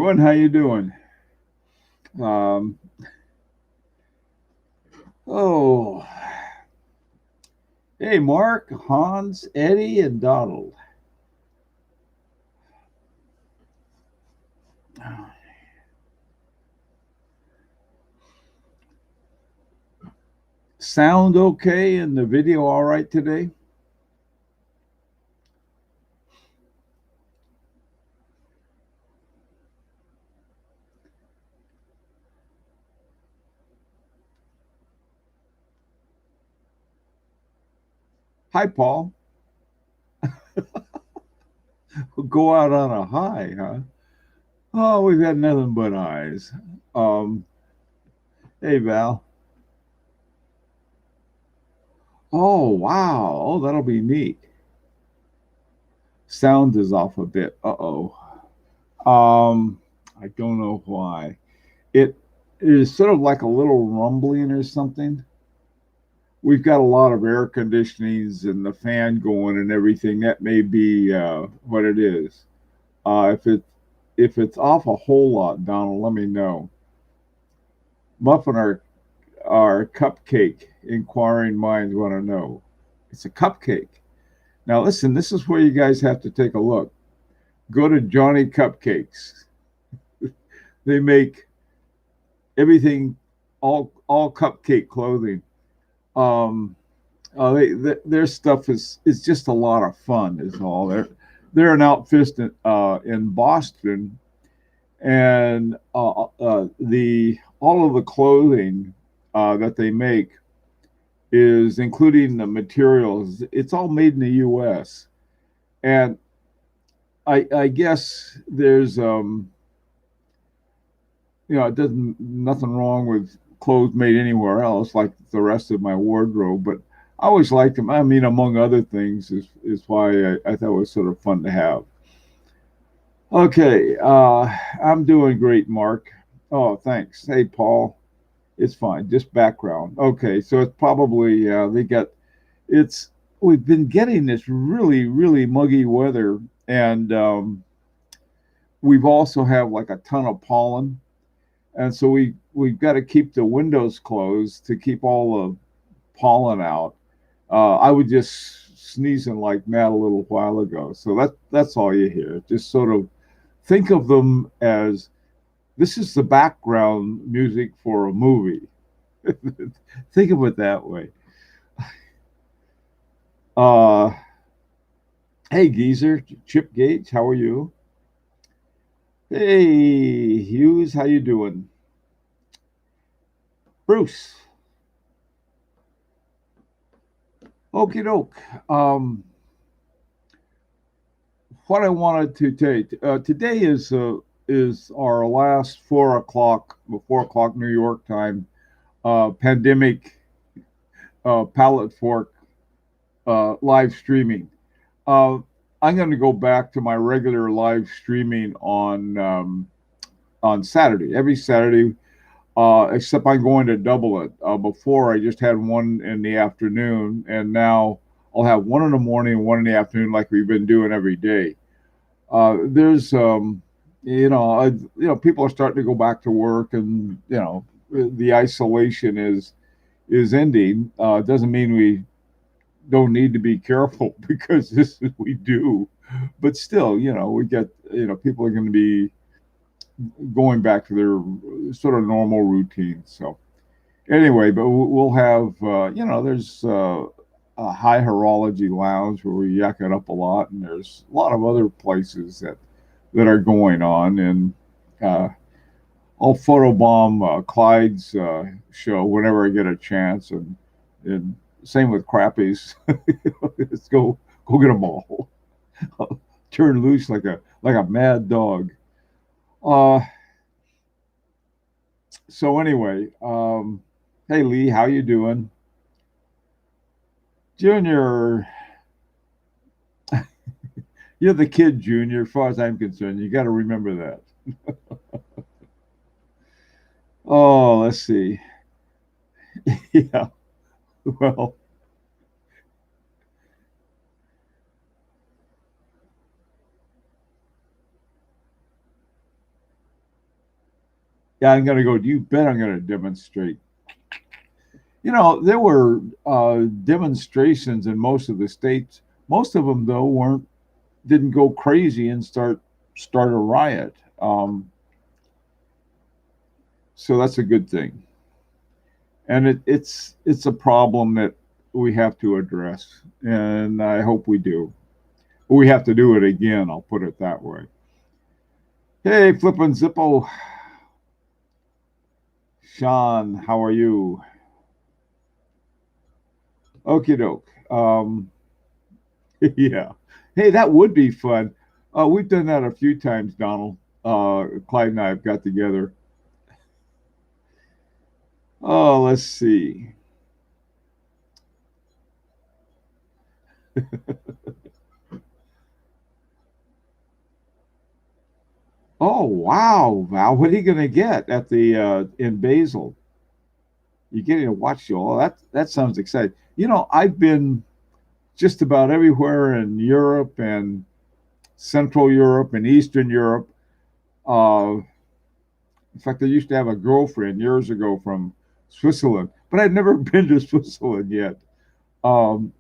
everyone. How you doing? Um, oh, hey, Mark, Hans, Eddie, and Donald. Sound okay and the video all right today? Hi, Paul. We'll go out on a high, huh? Oh, we've had nothing but highs. Um, hey, Val. Oh, wow. Oh, that'll be neat. Sound is off a bit. Uh-oh. I don't know why. It is sort of like a little rumbling or something. We've got a lot of air conditionings and the fan going and everything. That may be what it is. If it's off a whole lot, Donald, let me know. Muffin our cupcake. Inquiring minds want to know. It's a cupcake. Now listen, this is where you guys have to take a look. Go to Johnny Cupcakes. They make everything all cupcake clothing. Um, their stuff is just a lot of fun. Is all they're an outfit in Boston, and the all of the clothing that they make is including the materials. It's all made in the U.S. and I guess there's it doesn't nothing wrong with clothes made anywhere else, like the rest of my wardrobe. But I always liked them. I mean, among other things, is why I thought it was sort of fun to have. Okay, I'm doing great, Mark. Oh, thanks. Hey, Paul. It's fine. Just background. Okay, so it's probably they got it's. We've been getting this really, really muggy weather, and we've also have like a ton of pollen, and so we've got to keep the windows closed to keep all the pollen out. I was just sneezing like mad a little while ago, so that's all you hear. Just sort of think of them as this is the background music for a movie. Think of it that way. Uh, hey, Geezer, Chip Gates, how are you? Hey, Hughes, how you doing? Bruce, okie doke. What I wanted to take today is our last 4 o'clock New York time pandemic pallet fork live streaming. Uh, I'm going to go back to my regular live streaming on Saturday, every Saturday, except I'm going to double it. Before I just had one in the afternoon, and now I'll have one in the morning and one in the afternoon, like we've been doing every day. There's people are starting to go back to work, and the isolation is ending. It doesn't mean we don't need to be careful because this is we do, but still, we get people are going to be going back to their sort of normal routines. So anyway, but we'll have there's a high horology lounge where we yak it up a lot, and there's a lot of other places that are going on, and uh, I'll photobomb Clyde's show whenever I get a chance, and same with Crappie's. Let's go get them all. Turn loose like a mad dog. Uh, so anyway, hey Lee, how you doing? Junior, you're the kid, Junior. As far as I'm concerned, you got to remember that. Oh, let's see. Yeah, well, Yeah, I'm going to go. You bet I'm going to demonstrate. There were demonstrations in most of the states. Most of them, though, weren't didn't go crazy and start a riot. So that's a good thing, and it's a problem that we have to address, and I hope we do. We have to do it again. I'll put it that way. Hey, Flippin' Zippo, Sean, how are you? Okie doke. Yeah. Hey, that would be fun. We've done that a few times, Donald. Clyde and I have got together. Oh, let's see. Oh, wow, Val. What are you going to get at the in Basel? You're getting a watch show. Oh, that sounds exciting. I've been just about everywhere in Europe and Central Europe and Eastern Europe. In fact, I used to have a girlfriend years ago from Switzerland, but I'd never been to Switzerland yet. Um,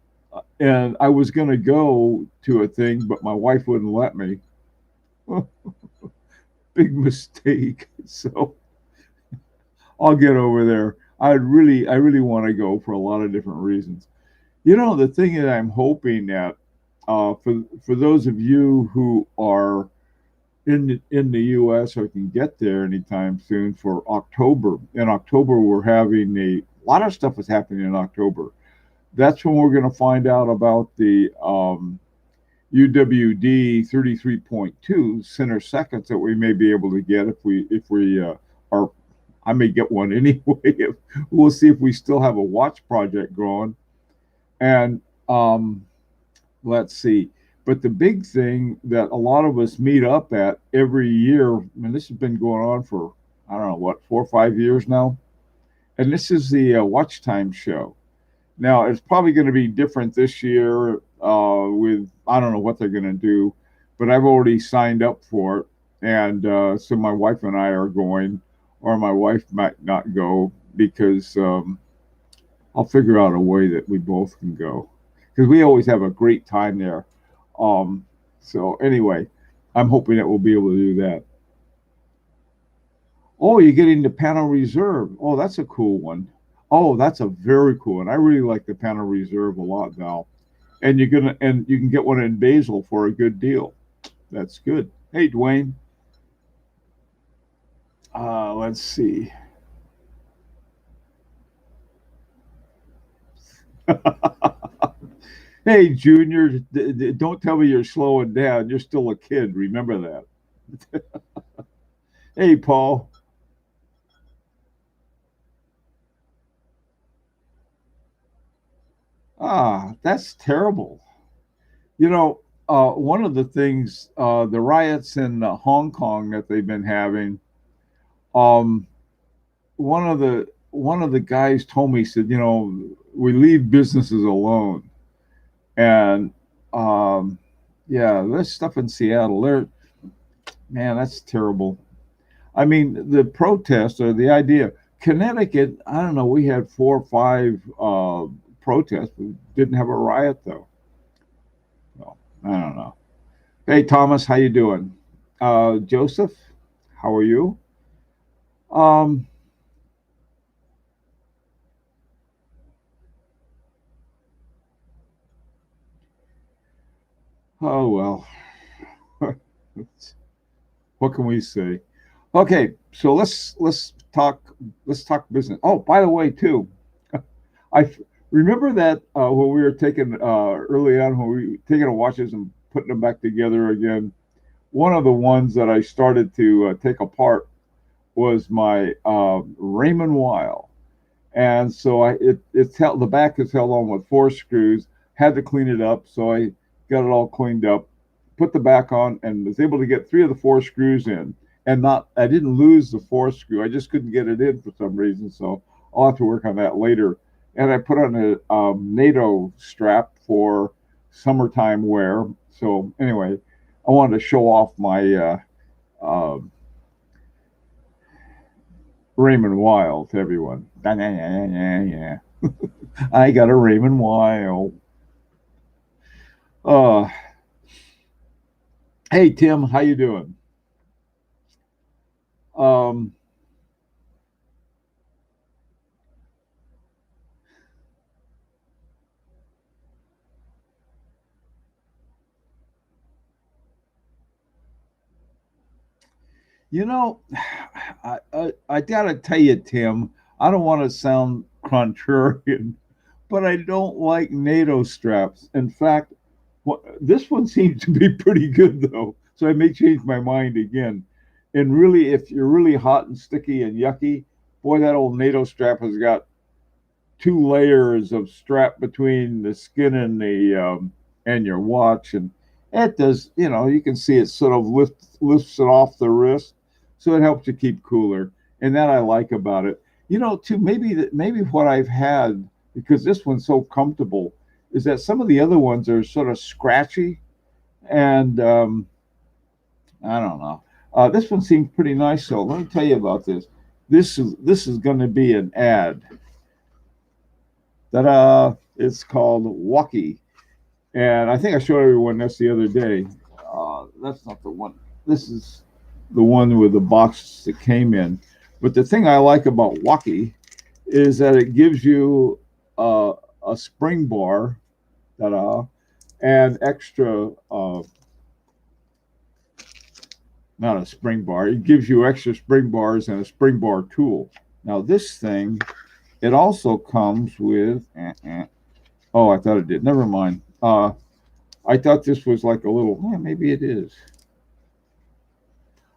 and I was going to go to a thing, but my wife wouldn't let me. Big mistake. So I'll get over there. I really want to go for a lot of different reasons. The thing that I'm hoping that for those of you who are in the U.S. or can get there anytime soon for October. In October, we're having a lot of stuff is happening in October. That's when we're going to find out about the UWD 33.2 center seconds that we may be able to get if we are. I may get one anyway. We'll see if we still have a watch project going. And let's see. But the big thing that a lot of us meet up at every year, and this has been going on for, I don't know, what, 4 or 5 years now? And this is the Watch Time show. Now, it's probably going to be different this year with, I don't know what they're going to do, but I've already signed up for it. And so my wife and I are going, or my wife might not go because I'll figure out a way that we both can go because we always have a great time there. Um, so anyway, I'm hoping that we'll be able to do that. Oh, you're getting the panel reserve. Oh, that's a cool one. Oh, that's a very cool one. I really like the panel reserve a lot, Val. And you can get one in Basel for a good deal. That's good. Hey, Dwayne. Let's see. Hey, Junior, don't tell me you're slowing down. You're still a kid. Remember that. Hey, Paul. That's terrible. One of the things, the riots in Hong Kong that they've been having, um, one of the guys told me, he said, we leave businesses alone, and um, yeah, there's stuff in Seattle. Man, that's terrible. I mean, the protest or the idea, Connecticut, I don't know, we had 4 or 5 protests. We didn't have a riot though. So, I don't know. Hey, Thomas, how you doing? Joseph, how are you? Um, oh well, what can we say? Okay, so let's talk business. Oh, by the way, too, I remember that when we were taking early on when we were taking the watches and putting them back together again. One of the ones that I started to take apart was my Raymond Weil, and so it's held, the back is held on with 4 screws. Had to clean it up, so I got it all cleaned up, put the back on, and was able to get 3 of the 4 screws in. And not, I didn't lose the 4th screw. I just couldn't get it in for some reason. So I'll have to work on that later. And I put on a NATO strap for summertime wear. So anyway, I wanted to show off my uh, Raymond Wild to everyone. Yeah, yeah, yeah, yeah. I got a Raymond Wild. Uh, hey Tim, how you doing? Um, you know, I gotta tell you, Tim, I don't want to sound contrarian, but I don't like NATO straps. In fact, this one seems to be pretty good though, so I may change my mind again. And really, if you're really hot and sticky and yucky, boy, that old NATO strap has got two layers of strap between the skin and your watch, and it does. You know, you can see it sort of lifts it off the wrist, so it helps you keep cooler, and that I like about it. You know, too, maybe what I've had, because this one's so comfortable, is that some of the other ones are sort of scratchy, and I don't know. This one seems pretty nice. So let me tell you about this. This is going to be an ad. Ta-da! It's called Walkie, and I think I showed everyone this the other day. That's not the one. This is the one with the box that came in. But the thing I like about Walkie is that it gives you a spring bar, ta-da, and extra. Not a spring bar. It gives you extra spring bars and a spring bar tool. Now this thing, it also comes with. Oh, I thought it did. Never mind. I thought this was like a little. Maybe it is.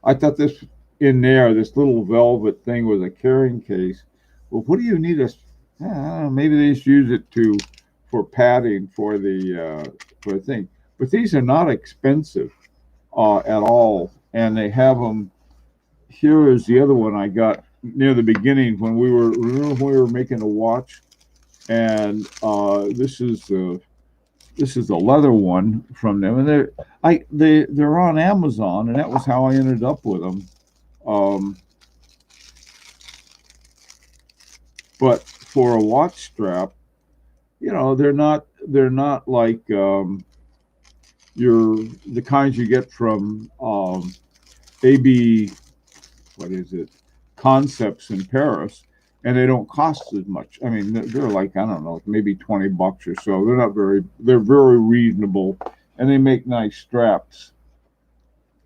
I thought this in there, this little velvet thing was a carrying case. Well, what do you need a? I don't know, maybe they just use it to for padding for the thing. But these are not expensive at all, and they have them. Here is the other one I got near the beginning when we were remember when we were making a watch, and this is a leather one from them, and they're on Amazon, and that was how I ended up with them. Um, but for a watch strap, you know, they're not like your the kinds you get from AB, what is it, Concepts in Paris, and they don't cost as much. I mean, they're like, I don't know, maybe $20 or so. They're very reasonable, and they make nice straps.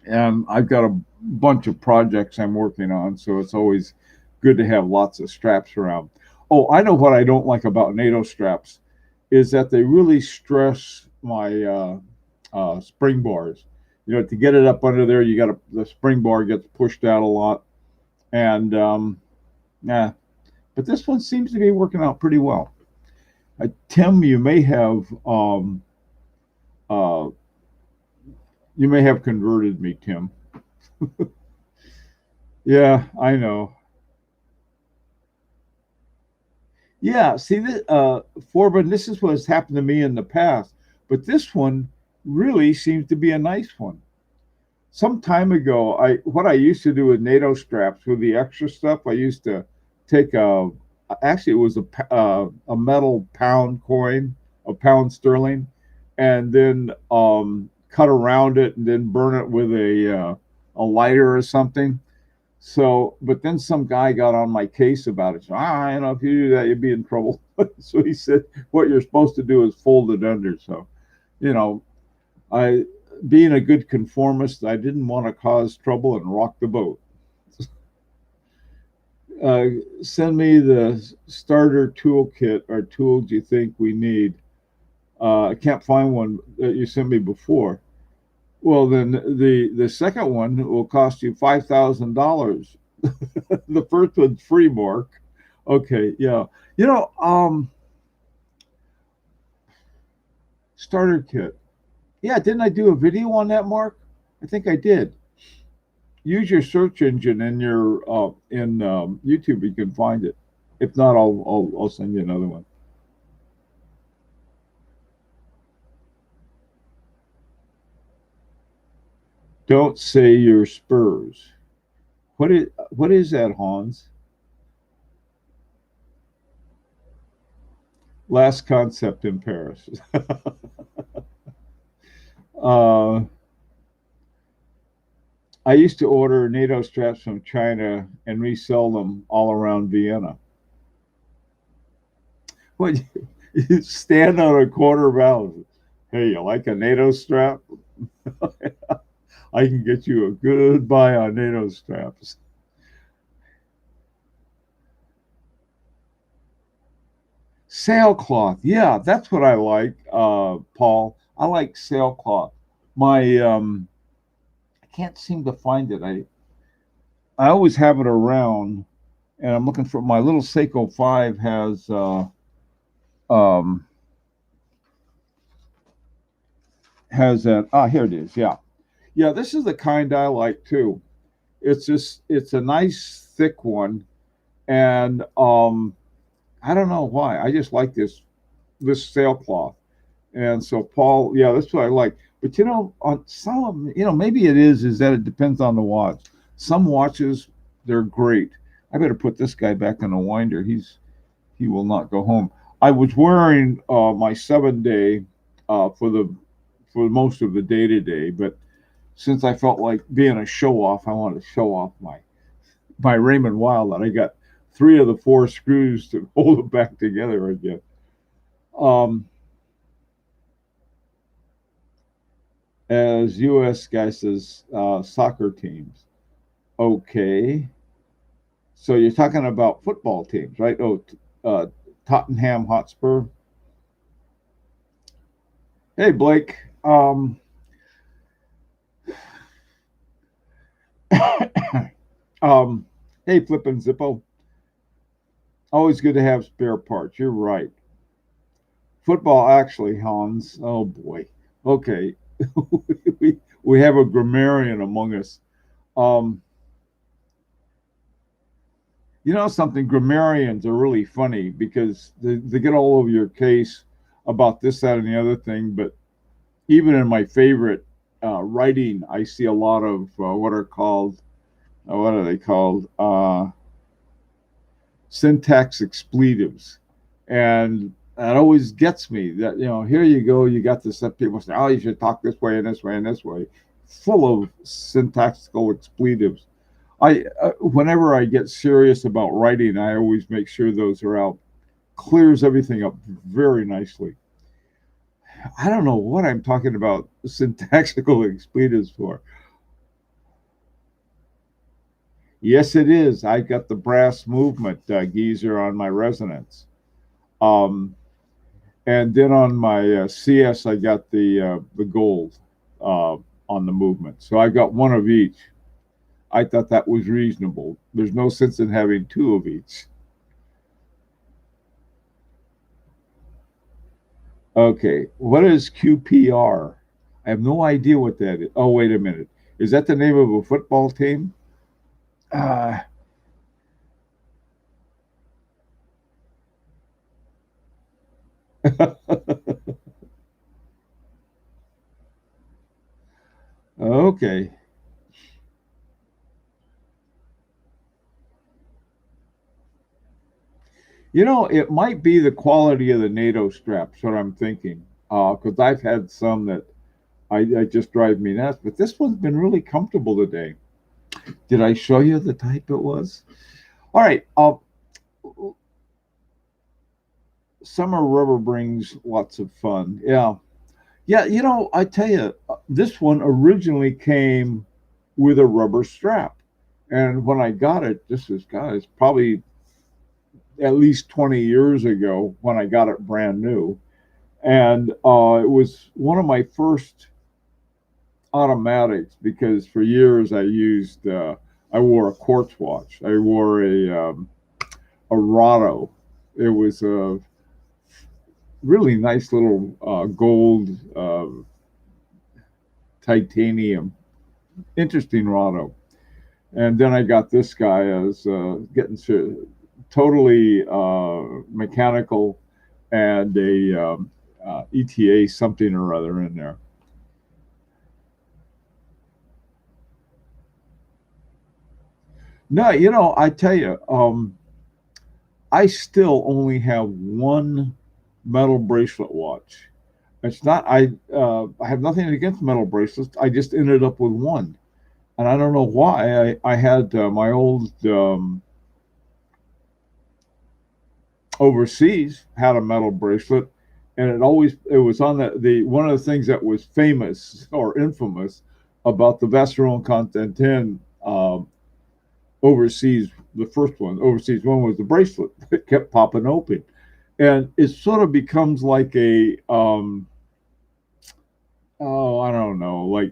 And I've got a bunch of projects I'm working on, so it's always good to have lots of straps around. Oh, I know what I don't like about NATO straps is that they really stress my spring bars. You know, to get it up under there, the spring bar gets pushed out a lot, and yeah. But this one seems to be working out pretty well. Tim, uh, you may have converted me, Tim. Yeah, I know. Yeah, see, Forbin, this is what has happened to me in the past, but this one really seems to be a nice one. Some time ago, I what I used to do with NATO straps with the extra stuff, I used to take actually it was a metal pound coin, a pound sterling, and then cut around it and then burn it with a lighter or something. So, but then some guy got on my case about it. So, you know, if you do that, you'd be in trouble. So he said, what you're supposed to do is fold it under. So, you know, I, being a good conformist, I didn't want to cause trouble and rock the boat. Uh, Send me the starter toolkit or tools you think we need. I can't find one that you sent me before. Well, then the second one will cost you $5,000. The first one's free, Mark. Okay, yeah. You know, starter kit. Yeah, didn't I do a video on that, Mark? I think I did. Use your search engine in your in YouTube. You can find it. If not, I'll send you another one. Don't say your Spurs. What is that, Hans? Last concept in Paris. uh, I used to order NATO straps from China and resell them all around Vienna. What you stand on a corner mouth? Hey, you like a NATO strap? I can get you a good buy on NATO straps. Sailcloth, yeah, that's what I like, Paul. I like sailcloth. My I can't seem to find it. I always have it around, and I'm looking for my little Seiko 5 um has that. Ah, here it is. Yeah, yeah. This is the kind I like too. It's a nice thick one, and I don't know why. I just like this sailcloth. And so Paul, yeah, that's what I like. But on some of them, maybe is that it depends on the watch. Some watches, they're great. I better put this guy back in the winder. He will not go home. I was wearing my 7 day for most of the day today, but since I felt like being a show off, I want to show off my Raymond Wild that I got three of the four screws to hold it back together again. Um, as U.S. guy says, soccer teams. Okay, so you're talking about football teams, right? Oh, Tottenham Hotspur. Hey, Blake. um, hey, Flippin' Zippo. Always good to have spare parts. You're right. Football, actually, Hans. Oh boy. Okay, we have a grammarian among us. Um, something, grammarians are really funny because they get all over your case about this, that, and the other thing. But even in my favorite writing, I see a lot of what are they called? Syntax expletives. And that always gets me that, here you go, you got this, people say, oh, you should talk this way and this way and this way, full of syntactical expletives. Whenever I get serious about writing, I always make sure those are out. Clears everything up very nicely. I don't know what I'm talking about syntactical expletives for. Yes, it is. I got the brass movement geezer on my resonance. Um, and then on my CS, I got the gold on the movement. So I got one of each. I thought that was reasonable. There's no sense in having two of each. Okay, what is QPR? I have no idea what that is. Oh, wait a minute. Is that the name of a football team? Uh, okay. It might be the quality of the NATO straps, what I'm thinking. Because I've had some that I just drive me nuts, but this one's been really comfortable today. Did I show you the type it was? All right. Summer rubber brings lots of fun. Yeah. Yeah. I tell you, this one originally came with a rubber strap. And when I got it, this is, guys, probably at least 20 years ago when I got it brand new. And it was one of my first automatics because for years I wore a quartz watch. I wore a Rado. It was a really nice little gold titanium, interesting Rado. And then I got this guy as getting totally mechanical and a ETA something or other in there. No, I tell you, I still only have one metal bracelet watch. It's not. I have nothing against metal bracelets. I just ended up with one, and I don't know why. I had my old overseas had a metal bracelet, and it was on the one of the things that was famous or infamous about the Vacheron Constantin overseas. The first one, overseas one, was the bracelet that kept popping open, and it sort of becomes like a oh, I don't know, like,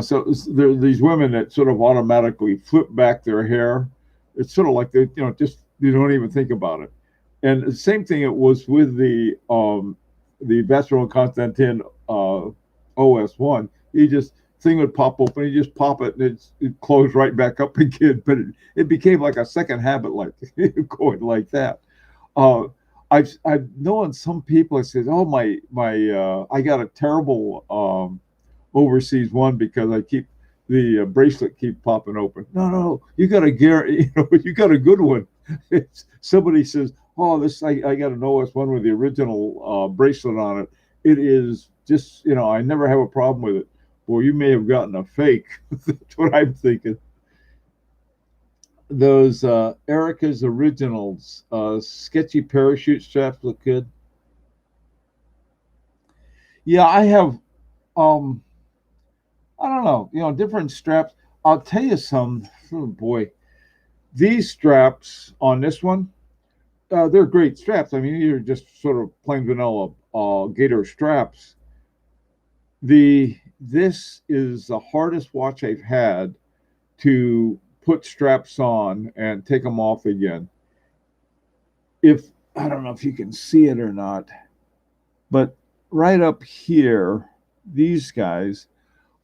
so there are these women that sort of automatically flip back their hair. It's sort of like they, just you don't even think about it. And the same thing it was with the Vacheron Constantin OS1. You just thing would pop open, you just pop it, and it closed right back up again. But it became like a second habit, like going like that. Uh, I've known some people that says, "Oh, my I got a terrible overseas one because I keep the bracelet keep popping open." No, no, you got a you got a good one. Somebody says, "Oh, this I got an OS1 with the original bracelet on it. It is just I never have a problem with it." Well, you may have gotten a fake. That's what I'm thinking. Those Erica's originals, sketchy parachute straps look good. Yeah, I have. Um, I don't know. Different straps. I'll tell you some. Oh boy, these straps on this one, they're great straps. I mean, these are just sort of plain vanilla gator straps. This is the hardest watch I've had to put straps on and take them off again. If I don't know if you can see it or not, but right up here, these guys,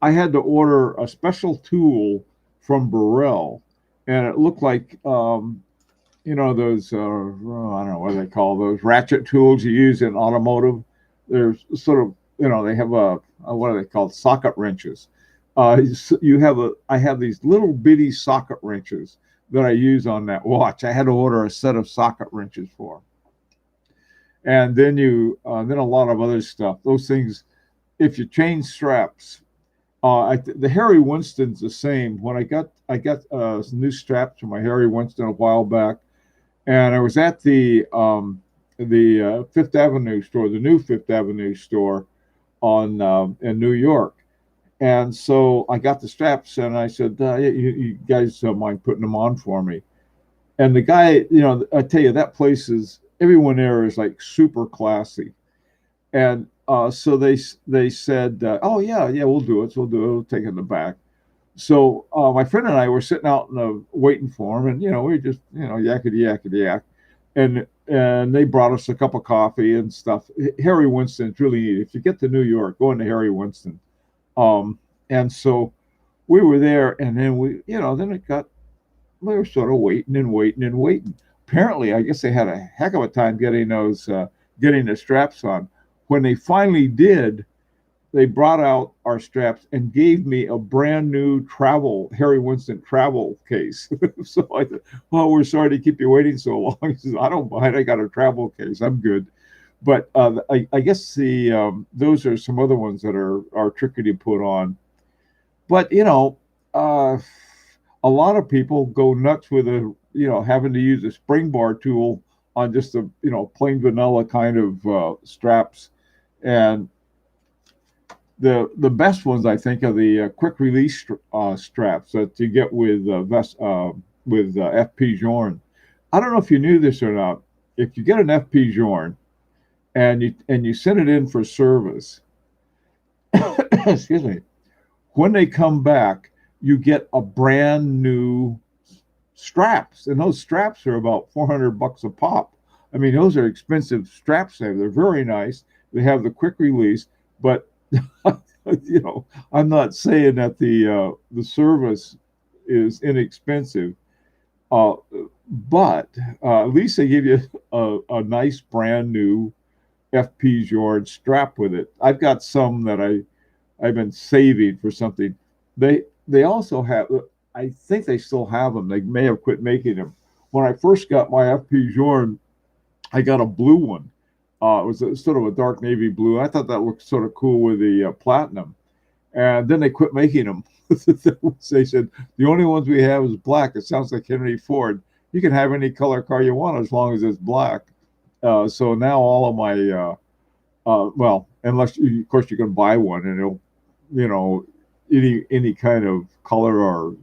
I had to order a special tool from Burrell, and it looked like those I don't know what they call those ratchet tools you use in automotive. They're sort of they have a what are they called, socket wrenches. You have a I have these little bitty socket wrenches that I use on that watch. I had to order a set of socket wrenches for, and then a lot of other stuff. Those things, if you change straps, the Harry Winston's the same. When I got some new straps for my Harry Winston a while back, and I was at the Fifth Avenue store, the new Fifth Avenue store on in New York. And so I got the straps, and I said, you guys mind putting them on for me?" And the guy, I tell you, that place is everyone there is like super classy. And so they said, "Oh yeah, yeah, we'll do it. So we'll do it. We'll take it in the back." So my friend and I were sitting out in the waiting for him, and we were just yakety yakety yak, and they brought us a cup of coffee and stuff. Harry Winston's really neat. If you get to New York, go into Harry Winston. And so we were there, and then then we were sort of waiting and waiting and waiting. Apparently, I guess they had a heck of a time getting the straps on. When they finally did, they brought out our straps and gave me a brand new Harry Winston travel case. So I said, "Well, we're sorry to keep you waiting so long." He says, "I don't mind. I got a travel case. I'm good." But I guess those are some other ones that are tricky to put on. But uh, a lot of people go nuts with having to use a spring bar tool on just a plain vanilla kind of straps. And the best ones, I think, are the quick release straps that you get with FP Journe. I don't know if you knew this or not. If you get an FP Journe and you send it in for service, excuse me, when they come back, you get a brand new straps, and those straps are about $400 a pop. I mean, those are expensive straps. They're very nice. They have the quick release, but I'm not saying that the service is inexpensive, uh, but at least they give you a nice brand new FP Journe strap with it. I've got some that I've been saving for something. They also have. I think they still have them. They may have quit making them. When I first got my FP Journe, I got a blue one. It was sort of a dark navy blue. I thought that looked sort of cool with the platinum. And then they quit making them. They said the only ones we have is black. It sounds like Henry Ford. You can have any color car you want as long as it's black. So now all of my well, unless of course you can buy one and it'll, you know, any kind of color or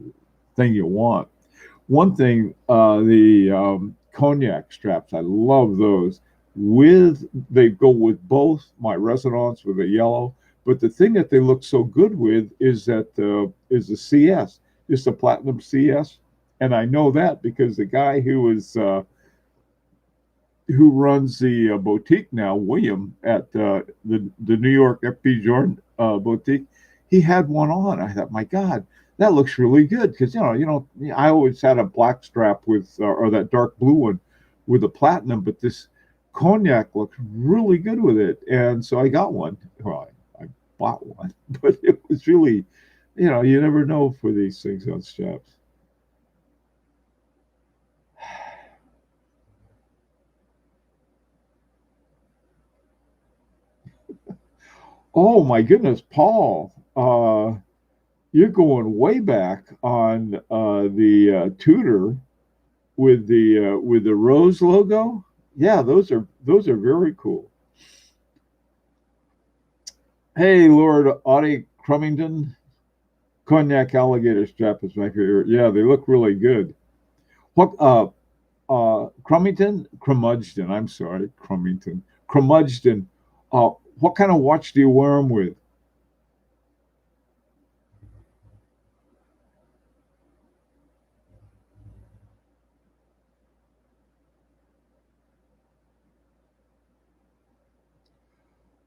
thing you want. One thing, the cognac straps, I love those. They go with both my Resonance with the yellow, but the thing that they look so good with is that is the CS, it's the platinum CS, and I know that because the guy who runs the boutique now, William, at the New York FP Jordan boutique, he had one on. I thought, my God, that looks really good because I always had a black strap with or that dark blue one with the platinum, but this cognac looks really good with it, and so I got one. Well, I bought one, but it was really, you never know for these things on straps. Oh my goodness, Paul. You're going way back on the Tudor with the rose logo. Yeah, those are very cool. Hey, Lord Audie Crummington, cognac alligator strap is my favorite. Yeah, they look really good. What Crummington, Crumudgeon. I'm sorry, Crummington, Crumudgeon. What kind of watch do you wear them with?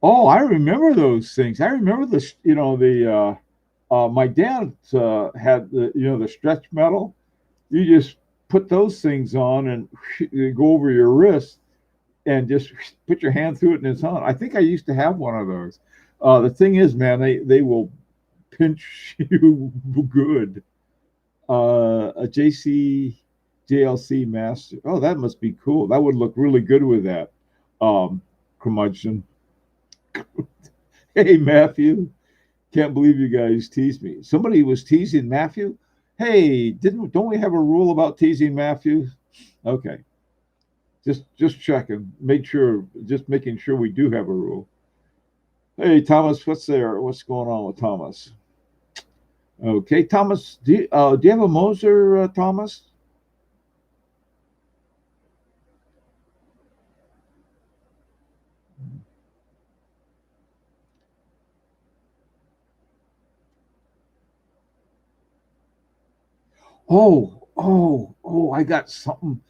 Oh, I remember those things. I remember this. My dad had the stretch metal. You just put those things on and they go over your wrist and just put your hand through it and it's on. I think I used to have one of those. The thing is, man, they will pinch you good. A JLC Master. Oh, that must be cool. That would look really good with that. Curmudgeon. Hey, Matthew. Can't believe you guys teased me. Somebody was teasing Matthew. Hey, don't we have a rule about teasing Matthew? Okay, just checking, just making sure we do have a rule. Hey, Thomas, what's there? What's going on with Thomas? Okay, Thomas, do you have a Moser, Thomas? Oh! I got something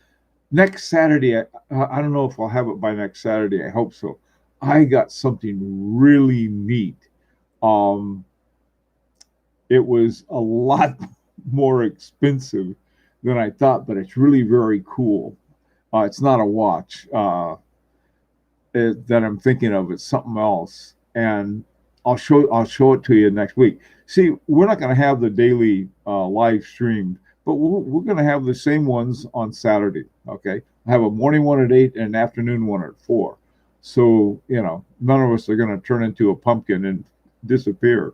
next Saturday. I don't know if I'll have it by next Saturday. I hope so. I got something really neat. Um, it was a lot more expensive than I thought, but it's really very cool. It's not a watch that I'm thinking of. It's something else, and I'll show it to you next week. See, we're not going to have the daily live stream, but we're going to have the same ones on Saturday. Okay, I have a morning one at 8 and an afternoon one at 4. So none of us are going to turn into a pumpkin and disappear.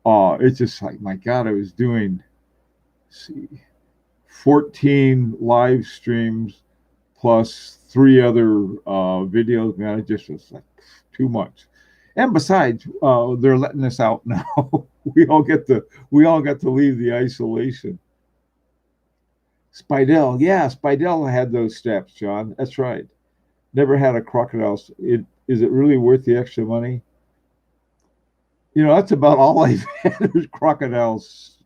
It's just like, my God, I was doing, see, 14 live streams plus 3 other videos. Man, it just was like too much. And besides, they're letting us out now. we all got to leave the isolation. Spidell, yeah, Spidell had those steps, John. That's right. Never had a crocodile. Is it really worth the extra money? That's about all I've had is crocodiles.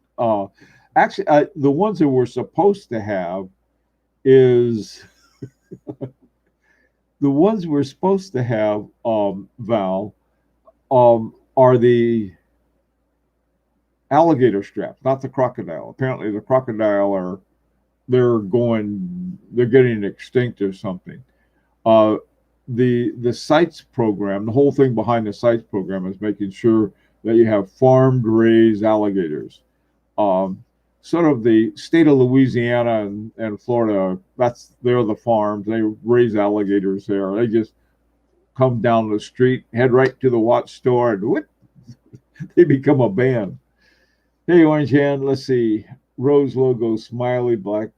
Actually, the ones that we're supposed to have is the ones we're supposed to have, Val, are the alligator straps, not the crocodile. Apparently, the crocodile they're getting extinct or something. Uh, the sites program, the whole thing behind the sites program is making sure that you have farmed raised alligators. Um, Sort of the state of Louisiana and Florida, they're the farms. They raise alligators there. They just come down the street, head right to the watch store, and whoop, they become a band. Hey, Orange Hand, let's see. Rose logo, smiley, black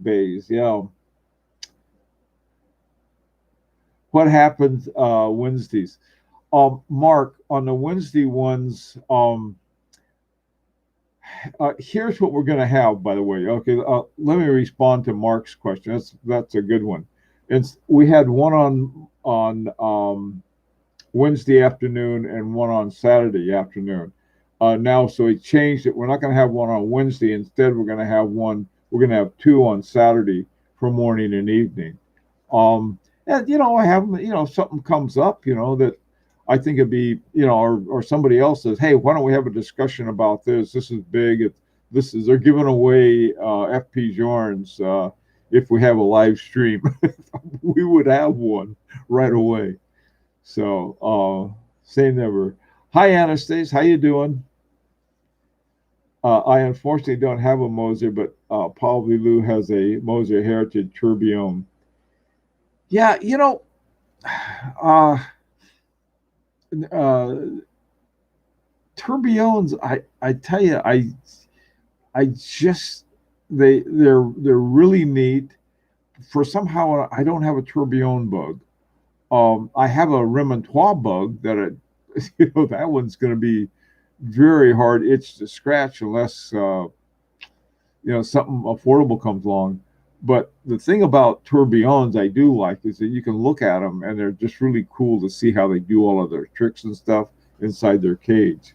bays. Yeah. What happens Wednesdays? Mark, on the Wednesday ones, here's what we're going to have. By the way, okay, let me respond to Mark's question. That's a good one. We had one on Wednesday afternoon and one on Saturday afternoon. Now, so he changed it. We're not going to have one on Wednesday. Instead, we're going to have one. We're going to have two on Saturday for morning and evening. And I have, if something comes up, that I think it'd be, or somebody else says, hey, why don't we have a discussion about this? This is big. They're giving away FP Jorns. If we have a live stream, we would have one right away. So say never. Hi, Anastasia. How you doing? I unfortunately don't have a Moser, but Paul Vilou has a Moser Heritage Tourbillon. Yeah, uh, uh, tourbillons. I tell you, I just they're really neat. For somehow I don't have a tourbillon bug. I have a Remontois bug that that one's going to be very hard itch to scratch unless something affordable comes along. But the thing about tourbillons I do like is that you can look at them and they're just really cool to see how they do all of their tricks and stuff inside their cage.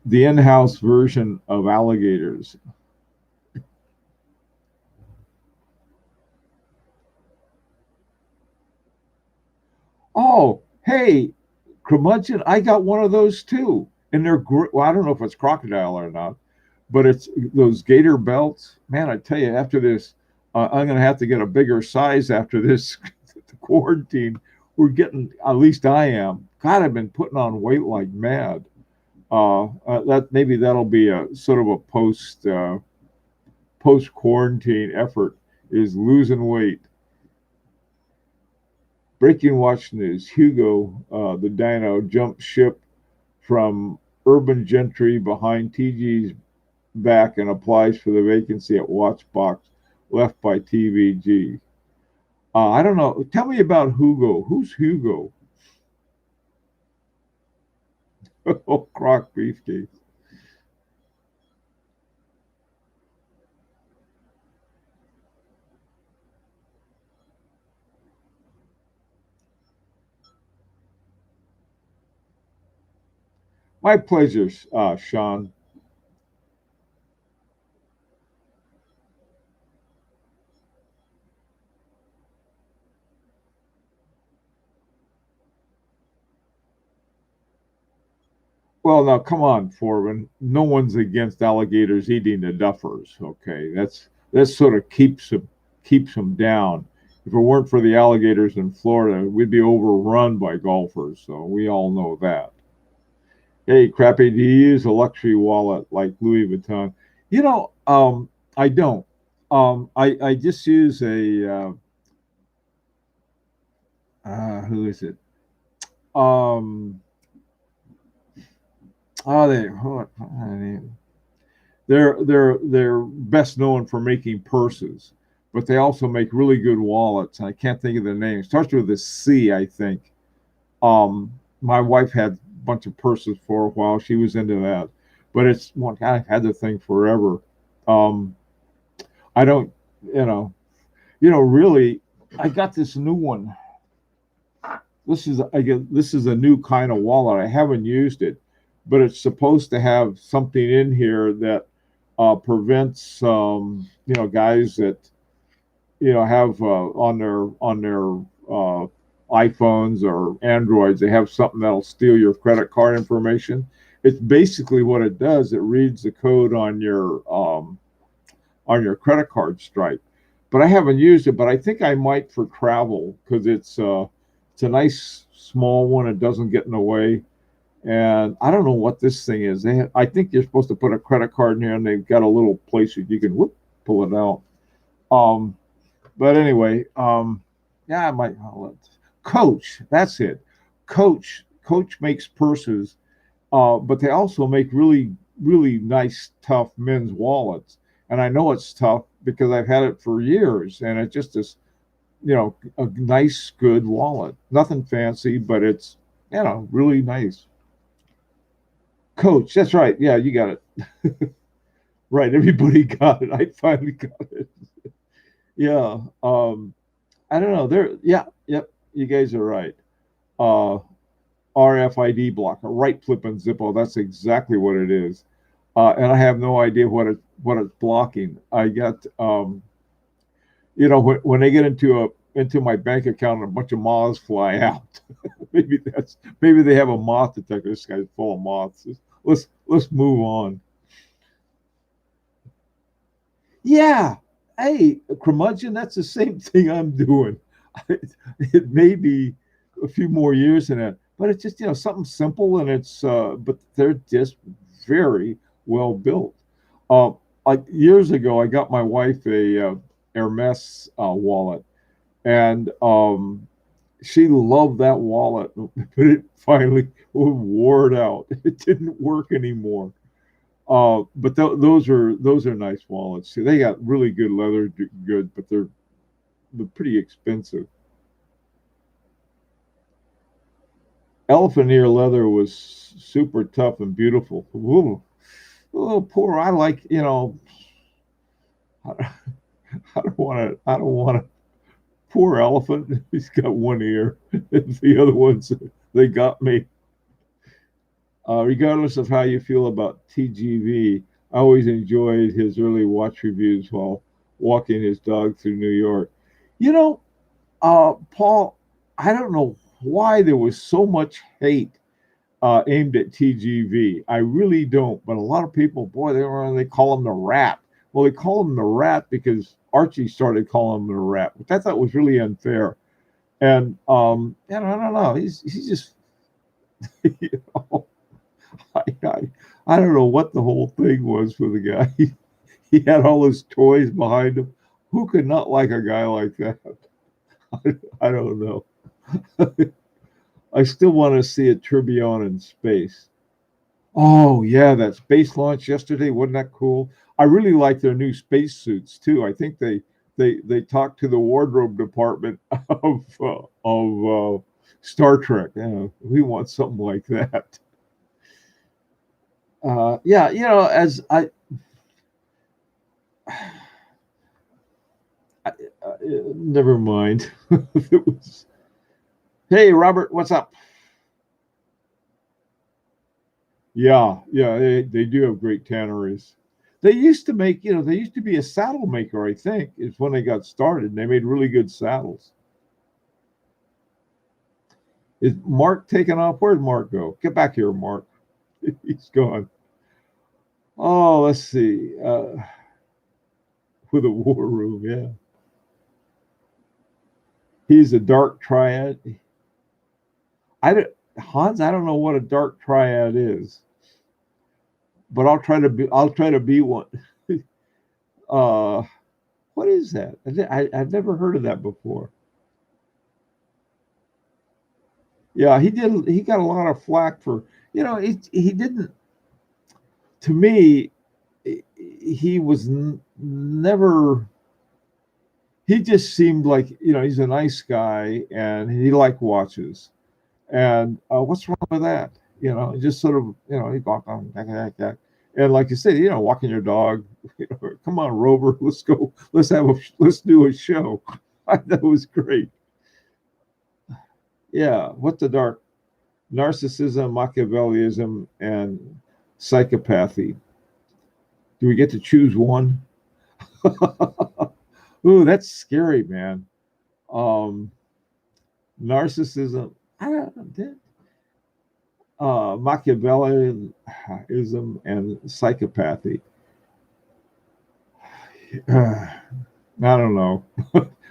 The in-house version of alligators. Oh, hey, curmudgeon, I got one of those too. And they're great. Well, I don't know if it's crocodile or not, but it's those gator belts. Man, I tell you, after this, I'm going to have to get a bigger size after this quarantine. We're getting, at least I am. God, I've been putting on weight like mad. That'll be a sort of a post quarantine effort, is losing weight. Breaking watch news: Hugo, the Dino, jumped ship from urban gentry behind TG's back and applies for the vacancy at Watchbox left by TVG. I don't know. Tell me about Hugo. Who's Hugo? Oh, Croc briefcase. My pleasure, Sean. Well, now come on, Foreman. No one's against alligators eating the duffers. Okay, that sort of keeps them down. If it weren't for the alligators in Florida, we'd be overrun by golfers. So we all know that. Hey, crappy, do you use a luxury wallet like Louis Vuitton? I don't. I just use who is it? Um, oh, they're best known for making purses, but they also make really good wallets. And I can't think of the name. It starts with a C, I think. My wife had a bunch of purses for a while. She was into that, but it's one I've had the thing forever. Um, I don't, really. I got this new one. This is a new kind of wallet. I haven't used it, but it's supposed to have something in here that prevents guys that have on their iPhones or Androids. They have something that'll steal your credit card information. It's basically what it does. It reads the code on your credit card stripe. But I haven't used it. But I think I might for travel because it's a nice small one. It doesn't get in the way. And I don't know what this thing is. I think you're supposed to put a credit card in here, and they've got a little place that you can pull it out. But anyway, Yeah, my Coach. That's it. Coach makes purses, but they also make really nice, tough men's wallets. And I know it's tough because I've had it for years, and it just is, a nice, good wallet. Nothing fancy, but it's, really nice. Coach. That's right. Yeah, you got it. Right. Everybody got it. I finally got it. Yeah. I don't know. Yeah, yep. You guys are right. Uh, RFID blocker, right flip and Zippo. That's exactly what it is. And I have no idea what it's blocking. I got, when they get into my bank account, and a bunch of moths fly out. Maybe they have a moth detector. This guy's full of moths. Let's move on. Yeah. Hey, curmudgeon, that's the same thing I'm doing. It may be a few more years in it, but it's just, something simple, and but they're just very well built. Uh, like years ago, I got my wife a Hermes wallet, and she loved that wallet, but it finally wore it out. It didn't work anymore. But those are nice wallets. See, they got really good leather, good, but they're pretty expensive. Elephant ear leather was super tough and beautiful. Ooh, oh, poor. I like, I don't want to. I don't want to. Poor elephant. He's got one ear. The other ones, they got me. Regardless of how you feel about TGV, I always enjoyed his early watch reviews while walking his dog through New York. You know, Paul, I don't know why there was so much hate aimed at TGV. I really don't. But a lot of people, boy, they call him the rat. Well, they call him the rat because Archie started calling him the rat, which I thought was really unfair. And I don't know. He's just you know, I don't know what the whole thing was for the guy. He had all his toys behind him. Who could not like a guy like that? I don't know. I still want to see a tourbillon in space. Oh yeah, that space launch yesterday, wasn't that cool? I really like their new space suits too. I think they talked to the wardrobe department of Star Trek. We want something like that. Yeah, as I never mind. It was, hey Robert, what's up? Yeah, yeah, they do have great tanneries. They used to make, they used to be a saddle maker, I think, is when they got started. And they made really good saddles. Is Mark taking off? Where'd Mark go? Get back here, Mark. He's gone. Oh, let's see. With a war room, yeah. He's a dark triad. I don't, Hans, I don't know what a dark triad is, but I'll try to be one. uh, what is that? I've never heard of that before. Yeah, he did. He got a lot of flack for, he didn't. To me, he was never. He just seemed like, he's a nice guy and he liked watches. And what's wrong with that? Just sort of, he walked on, and like you said, walking your dog. Come on, Rover, let's go. Let's do a show. That was great. Yeah, what's the dark narcissism, Machiavellism, and psychopathy? Do we get to choose one? Ooh, that's scary, man. Um, Narcissism. I don't know. Machiavellism and psychopathy. I don't know.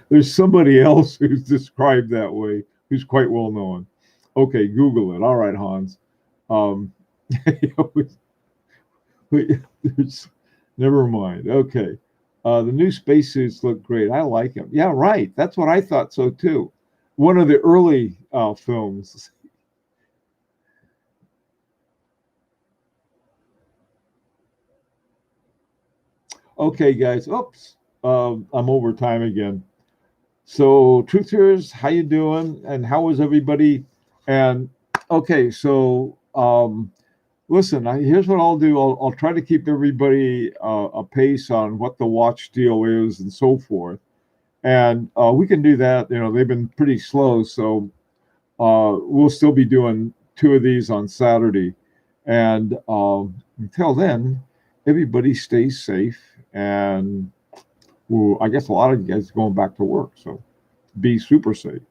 There's somebody else who's described that way who's quite well known. Okay, Google it. All right, Hans. Um, there's, never mind. Okay. The new spacesuits look great. I like them. Yeah, right. That's what I thought so too. One of the early films. Okay, guys. Oops, I'm over time again. So, truthers, how you doing? And how was everybody? And okay, so listen, here's what I'll do. I'll try to keep everybody a pace on what the watch deal is and so forth. And we can do that. You know, they've been pretty slow, so we'll still be doing two of these on Saturday. And until then, everybody stays safe. And well, I guess a lot of you guys are going back to work, so be super safe.